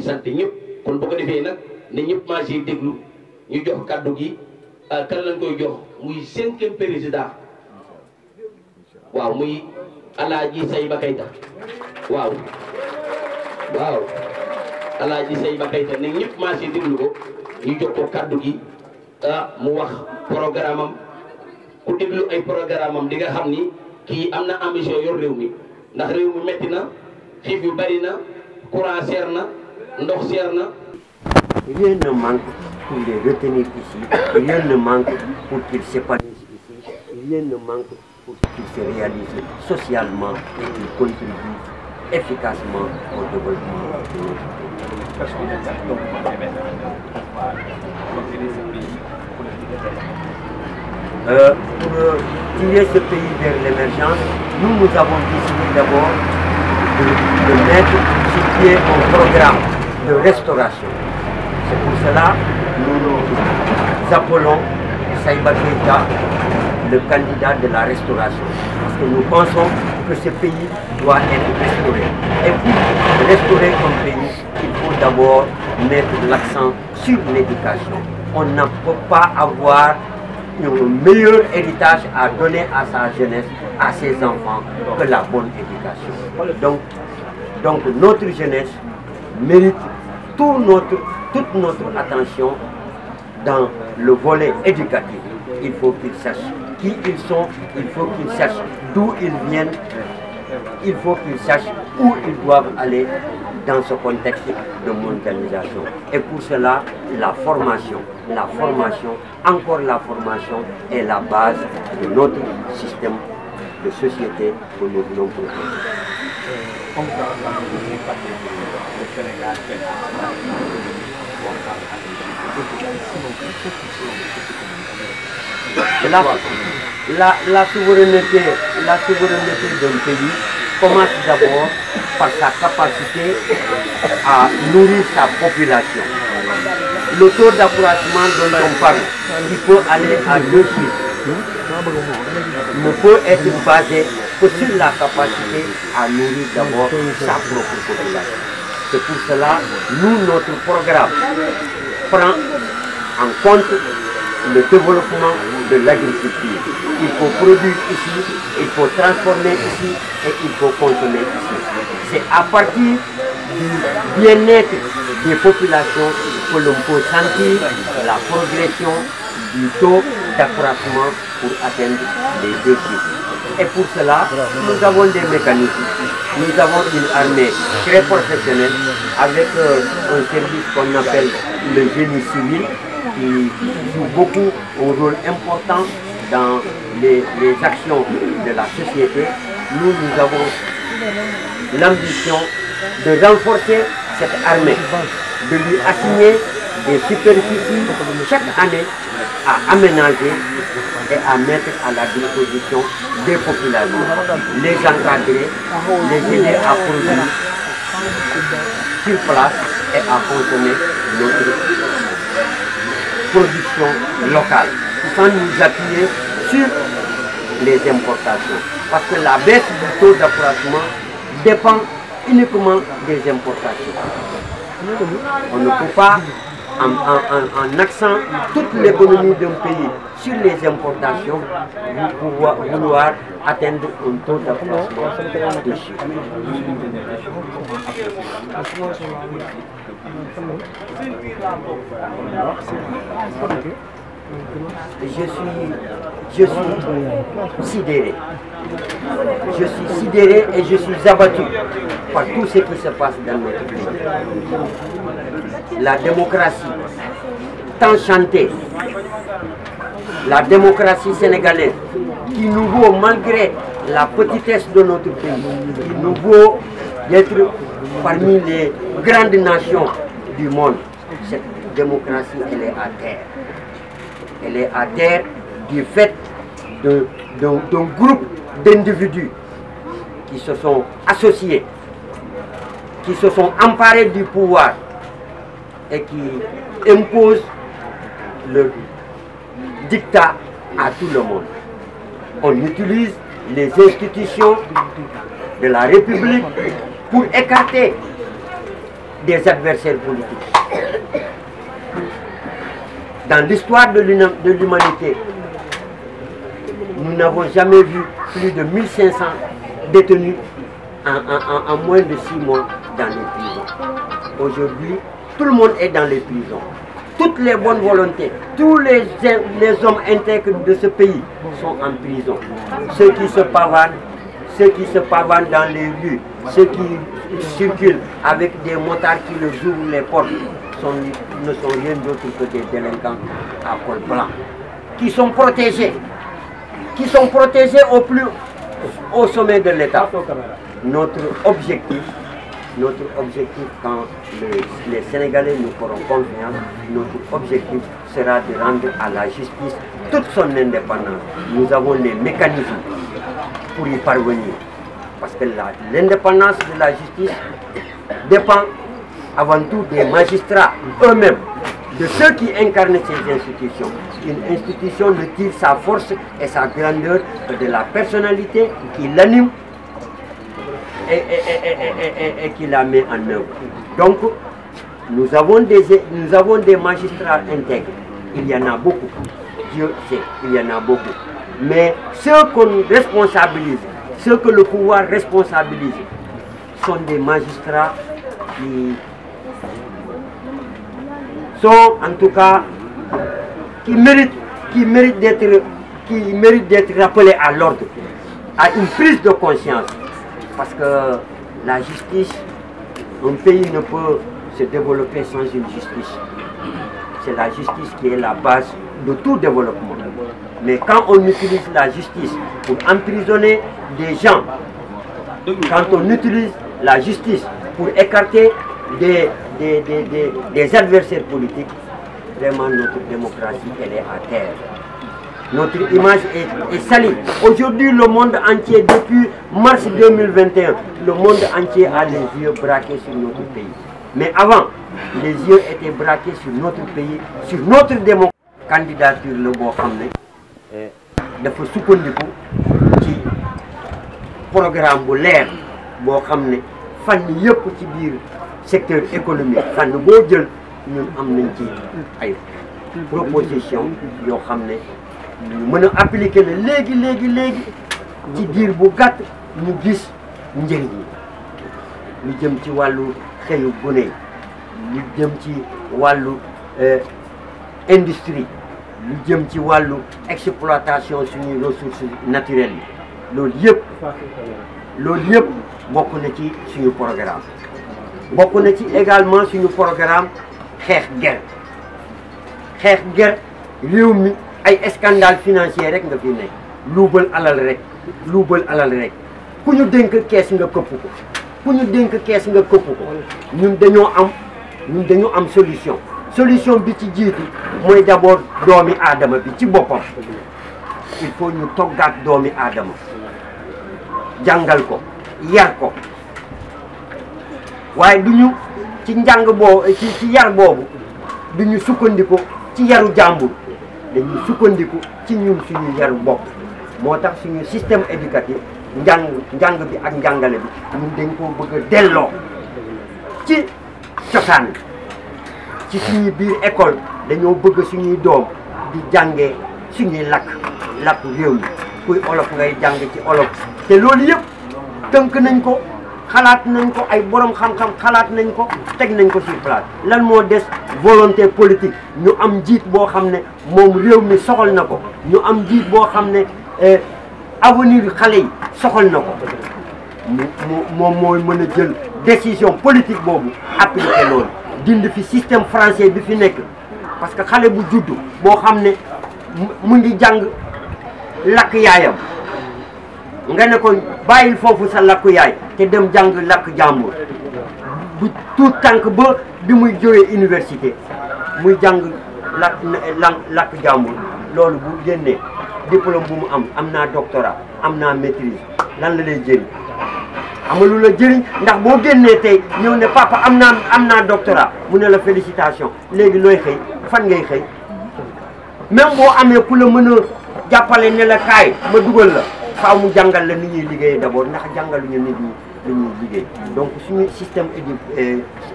sant ñëpp kon bu ko defee nag ne ñëpp maa siy déglu ñu jox kàddu gi kan lañ koy jox muy 5e président waaw muy Alaaji Sayba Kayta waaw Alaaji Sayba Kayta ne ñëpp maa siy déglu ko ñu jox ko kàddu gi mu wax programme am ku déglu ay programme am di nga xam ni kii am na ambition yor réew mi ndax réew mi metti na xiif yu bari na courant seer na ndox seer na. Rien ne manque pour les retenir ici, rien ne manque pour qu'ils s'épanouissent ici, rien ne manque pour qu'ils se réalisent socialement et qu'ils contribuent efficacement au développement de notre pays. Pour tirer ce pays vers l'émergence, nous avons décidé d'abord de mettre sur pied un programme de restauration. C'est pour cela que nous appelons Sayba Kayta le candidat de la restauration. Parce que nous pensons que ce pays doit être restauré. Et pour restaurer un pays, il faut d'abord mettre l'accent sur l'éducation. On ne peut pas avoir un meilleur héritage à donner à sa jeunesse, à ses enfants, que la bonne éducation. Donc notre jeunesse mérite toute notre attention dans le volet éducatif. Il faut qu'ils sachent qui ils sont, il faut qu'ils sachent d'où ils viennent, il faut qu'ils sachent où ils doivent aller dans ce contexte de mondialisation. Et pour cela, la formation, encore la formation est la base de notre système de société que nous voulons proposer. La souveraineté d'un pays commence d'abord par sa capacité à nourrir sa population. Le taux d'accroissement dont on parle, qui peut aller à 2 chiffres, ne peut être basé que sur la capacité à nourrir d'abord sa propre population. C'est pour cela que notre programme prend en compte le développement de l'agriculture. Il faut produire ici, il faut transformer ici et il faut consommer ici. C'est à partir du bien-être des populations que l'on peut sentir la progression du taux d'accroissement pour atteindre les 2 chiffres. Et pour cela, nous avons des mécanismes. Nous avons une armée très professionnelle avec un service qu'on appelle le génie civil qui joue beaucoup un rôle important dans les actions de la société. Nous avons l'ambition de renforcer cette armée, de lui assigner des superficies chaque année à aménager et à mettre à la disposition des populations, les encadrer, les aider à produire sur place et à consommer notre production locale, sans nous appuyer sur les importations. Parce que la baisse du taux d'accroissement dépend uniquement des importations. On ne peut pas, en axant toute l'économie d'un pays sur les importations, vouloir atteindre un taux d'accroissement de chiffre. Je suis sidéré. Je suis sidéré et je suis abattu par tout ce qui se passe dans notre pays. La démocratie, tant chantée, la démocratie sénégalaise, qui nous vaut, malgré la petitesse de notre pays, qui nous vaut d'être parmi les grandes nations du monde, cette démocratie, elle est à terre. Elle est à terre du fait d'un groupe d'individus qui se sont associés, qui se sont emparés du pouvoir et qui imposent le dictat à tout le monde. On utilise les institutions de la République pour écarter des adversaires politiques. Dans l'histoire de l'humanité, nous n'avons jamais vu plus de 1500 détenus en moins de 6 mois dans les prisons. Aujourd'hui, tout le monde est dans les prisons. Toutes les bonnes volontés, tous les hommes intègres de ce pays sont en prison. Ceux qui se pavanent dans les rues, ceux qui circulent avec des motards qui leur ouvrent les portes, ne sont rien d'autre que des délinquants à col blanc, qui sont protégés au sommet de l'État. Notre objectif, quand les Sénégalais nous feront confiance, notre objectif sera de rendre à la justice toute son indépendance. Nous avons les mécanismes pour y parvenir. Parce que l'indépendance de la justice dépend avant tout des magistrats eux-mêmes, de ceux qui incarnent ces institutions. Une institution ne tire sa force et sa grandeur que de la personnalité qui l'anime et qui la met en œuvre. Donc, nous avons des magistrats intègres. Il y en a beaucoup. Dieu sait, il y en a beaucoup. Mais ceux qu'on responsabilise, ceux que le pouvoir responsabilise, sont des magistrats qui sont, en tout cas, qui méritent d'être rappelés à l'ordre, à une prise de conscience. Parce que la justice, un pays ne peut se développer sans une justice. C'est la justice qui est la base de tout développement. Mais quand on utilise la justice pour emprisonner des gens, quand on utilise la justice pour écarter des adversaires politiques, vraiment notre démocratie, elle est à terre. Notre image est salie. Aujourd'hui, le monde entier, depuis mars 2021, le monde entier a les yeux braqués sur notre pays. Mais avant, les yeux étaient braqués sur notre pays, sur notre démocratie. Candidature le boo xam ne dafa sukkandiku ci programme bu leer boo xam ne fànn yëpp ci biir secteur économique fànn boo jël ñun am nañ ci ay proposition yoo xam ne ñu mën a appliquer la léegi ci diir bu gàtt ñu gis njëriñ lu jëm ci wàllu xëyu gune lu jëm ci wàllu industrie lu jëm ci wàllu exploitation suñuy ressources naturelles yi loolu yëpp bokk na ci suñu programme bokk na ci également suñu programme xeex ger réew mi ay scandale financier rek nga fi nekk luubal alal rek ku ñu dénk kees nga këpp ko ñun dañoo am solution bi ci jiitu mooy d'abord doomi aadama bi ci boppam il faut ñu toggaat doomi aadama jàngal ko yar ko waaye duñu ci njàng boobu ci yar boobu duñu sukkandiku ci yaru jàmbur dañuy sukkandiku ci ñun suñu yaru bopp moo tax suñu système éducatif njàng bi ak njàngale bi ñun dañ koo bëgg a delloo ci cosaan ci suñuy biir école dañoo bëgg suñuy doom di jàngee suñuy lakk réew mi kuy olof ngay jàng ci olof te loolu yëpp tënk nañ ko xalaat nañ ko ay borom xam-xam xalaat nañ ko teg nañ ko sur place lan moo des volonté politique ñu am njiit boo xam ne moom réew mi soxal na ko ñu am njiit boo xam ne avenir xale yi soxal na ko moom mooy mën a jël décision politique boobu appliqué loolu dindi fi système français bi fi nekk parce que xale bu juddu boo xam ne mu ngi jàng lakk yaayam nga ne ko bàyyil foofu sa lakku yaay te dem jàng lakk jàmbur bu tout tànk ba bi muy jógee université muy jàng lakk jàmbur loolu bu génnee diplôme bu mu am naa doctorat am naa maîtrise lan la lay jëriñ amalu la jëriñ ndax boo génnee tey ñëw ne papa am naa doctorat mu ne la félicitation léegi looy xëy fan ngay xëy même boo amee ku la mën a jàppale ne la kaay ma dugal la faaw mu jàngal la ni ñuy liggéeyee d'abord ndax jàngaluñu nit ñi la ñuy liggéey donc suñu système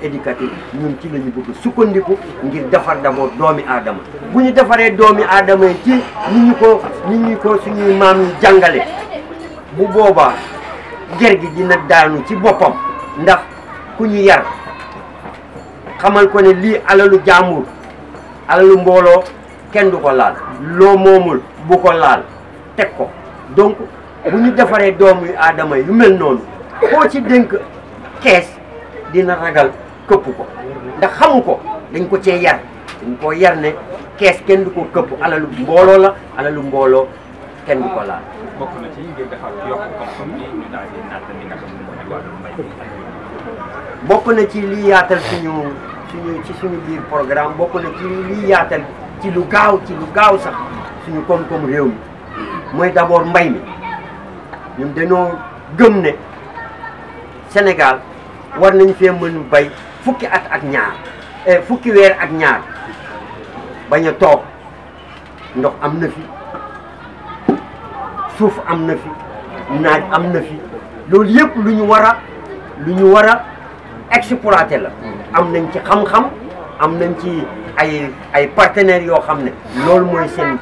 éducatif ñun ci la ñu bëgg sukkandiku ngir defar d'abord doomi aadama bu ñu defaree doomi aadama yi ci ni ñu ko suñuy maam yi jàngale bu boobaa ger gi dina daanu ci boppam ndax ku ñu yar xamal ko ne lii alalu jàmbur alalu mbooloo kenn du ko laal loo moomul bu ko laal teg ko donc bu ñu defaree doomu aadama yu mel noonu koo ci dénk kees dina ragal këpp ko ndax xamu ko dañ ko cee yar dañ ko yar ne kees kenn du ko këpp alalu mbooloo la alalu mbooloo kenn du ko laal. bokk na ci ngeen defar yokk koom-koom yi ñu daal di natt li nga xam ne mooy wàllu mbay mi. bokk na ci li yaatal suñu biir programme bokk na ci li yaatal ci lu gaaw sax suñu koom-koom réew mi mooy d'abord mbay mi ñun dañoo gëm ne Sénégal war nañ fee mën bay fukki at ak ñaar fukki weer ak ñaar bañ a toog ndox am na fi suuf am na fi naaj am na fi loolu yëpp lu ñu war a exploiter la am nañ ci xam-xam am nañ ci ay partenaires yoo xam ne loolu mooy seen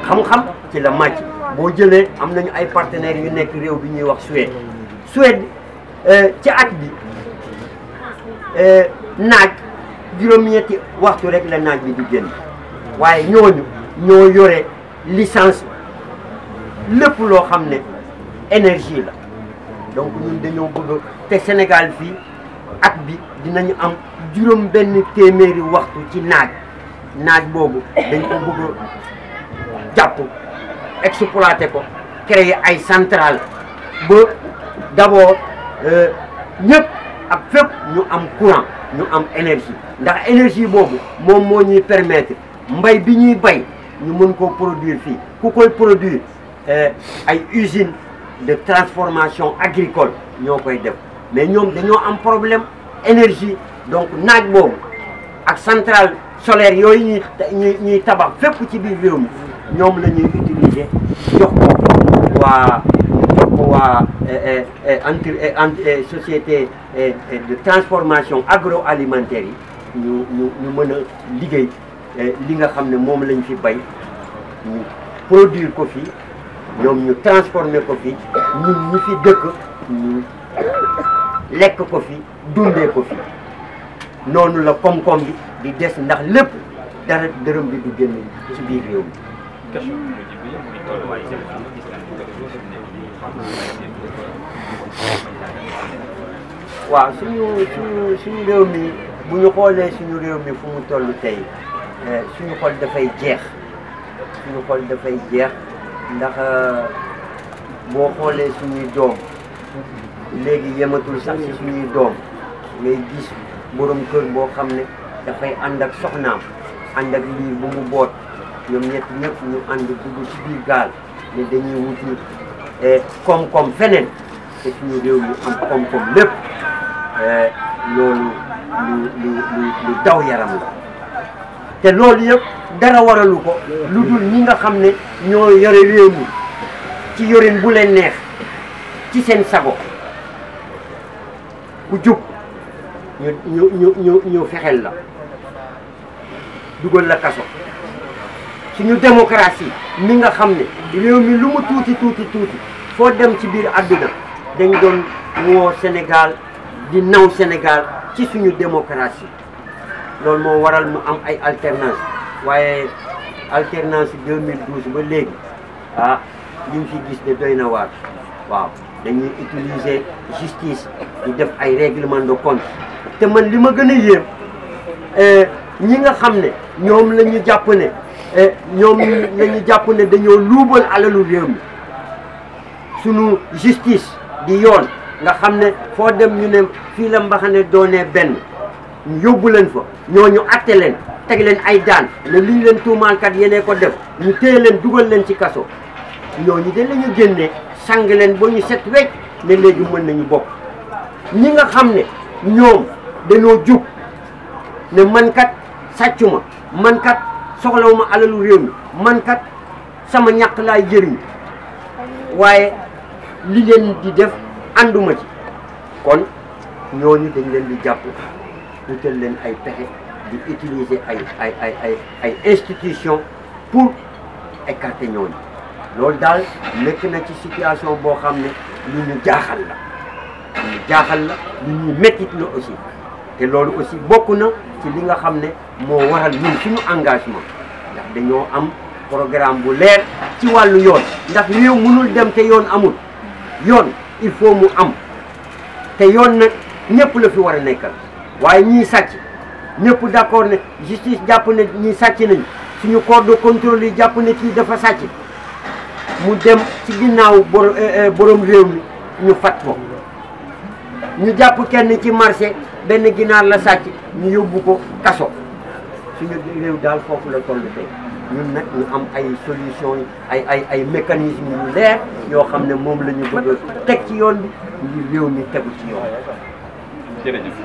xam-xam ci la màcc boo jëlee am nañu ay partenaires yu nekk réew bi ñuy wax Suède ci at bi naaj juróom-ñetti waxtu rek la naaj bi di génn waaye ñoo yore licence lépp loo xam ne énergie la donc ñun dañoo bëgg te Sénégal fii at bi dinañu am juróom benn téeméeri waxtu ci naaj boobu dañ ko bëgg jàpp exploiter ko créer ay centrale ba d'abord ñëpp ak fépp ñu am courant ñu am énergie ndax énergie boobu moom moo ñuy permettre mbay bi ñuy bay ñu mën koo produire fii ku koy produire ay usine de transformation agricole ñoo koy def mais ñoom dañoo am problème énergie donc naaj boobu ak centrale solaire yooyu ñuy tabax fépp ci biir réew mi ñoom la ñuy utiliser jox ko waa société de transformation agroalimentaire yi ñu mën a liggéey li nga xam ne moom lañ fi bay ñu produire ko fii ñoom ñu transformer ko fi ñun ñu fi dëkk ñu lekk ko fi dundee ko fi noonu la koom-koom bi di des ndax lépp dara dërëm bi du génn ci biir réew mi. question bi mujj bi muy tolluwaay jamono gis nañ ko waaw suñu réew mi bu ñu xoolee suñu réew mi fu mu toll tey suñu xol dafay jeex ndax boo xoolee suñuy doom léegi yematul sax ci suñuy doom ngay gis borom kër boo xam ne dafay ànd ak soxnaam ànd ak liir bu mu boot ñoom ñett ñëpp ñu ànd dugg ci biir gaal ne dañuy wuti koom-koom feneen te suñu réew mi am koom-koom lépp loolu lu daw yaram la te loolu yëpp dara waralu ko lu dul ñi nga xam ne ñoo yore réew mi ci yorin bu leen neex ci seen sago ku jub ñu fexel la dugal la kaso suñu démocratie mi nga xam ne réew mi lu mu tuuti foo dem ci biir àdduna dañ doon woo Sénégal di naw Sénégal ci suñu démocratie loolu moo waral mu am ay alternance waaye alternance 2012 ba léegi li ñu fi gis de doy na waar waaw dañuy utiliser justice di def ay règlement de compte te man li ma gën a yéem ñi nga xam ne ñoom la ñu jàpp ne dañoo luubal alalu réew mi sunu justice di yoon nga xam ne foo dem ñu ne fii la mbaxane doonee benn ñu yóbbu leen fa ñooñu atte leen teg leen ay daan ne lii leen tuumaalkat yenee ko def ñu téye leen dugal leen ci kaso ñooñu de la ñu génnee sang leen ba ñu set wecc ne léegi mën nañu bokk ñi nga xam ne ñoom dañoo jub ne man kat sàccuma man kat soxlawuma alalu réew mi man kat sama ñàkk laay jëriñ waaye li leen di def ànduma ci kon ñooñu dañ leen di jàpp utal leen ay pexe di utiliser ay institution pour écarter ñooñu loolu daal nekk na ci situation boo xam ne lu ñu jaaxal la lu ñuy méttit la aussi te loolu aussi bokk na ci li nga xam ne moo waral ñun suñu engagement ndax dañoo am programme bu leer ci wàllu yoon ndax réew mënul dem te yoon amul yoon il faut mu am te yoon nag ñëpp la fi war a nekkal waaye ñii sàcc ñëpp d'accord ne justice jàpp ne ñii sàcc nañ suñu corps de contrôle yi jàpp ne kii dafa sàcc mu dem ci ginnaaw borom réew mi ñu fat ko ñu jàpp kenn ci marché benn ginaar la sàcc ñu yóbbu ko kaso suñu réew daal foofu la toll tey ñun nag ñu am ay solution ay mécanismes yu leer yoo xam ne moom la ñu bëgg teg ci yoon bi ngir réew mi tegu ci yoon. jërëjëf.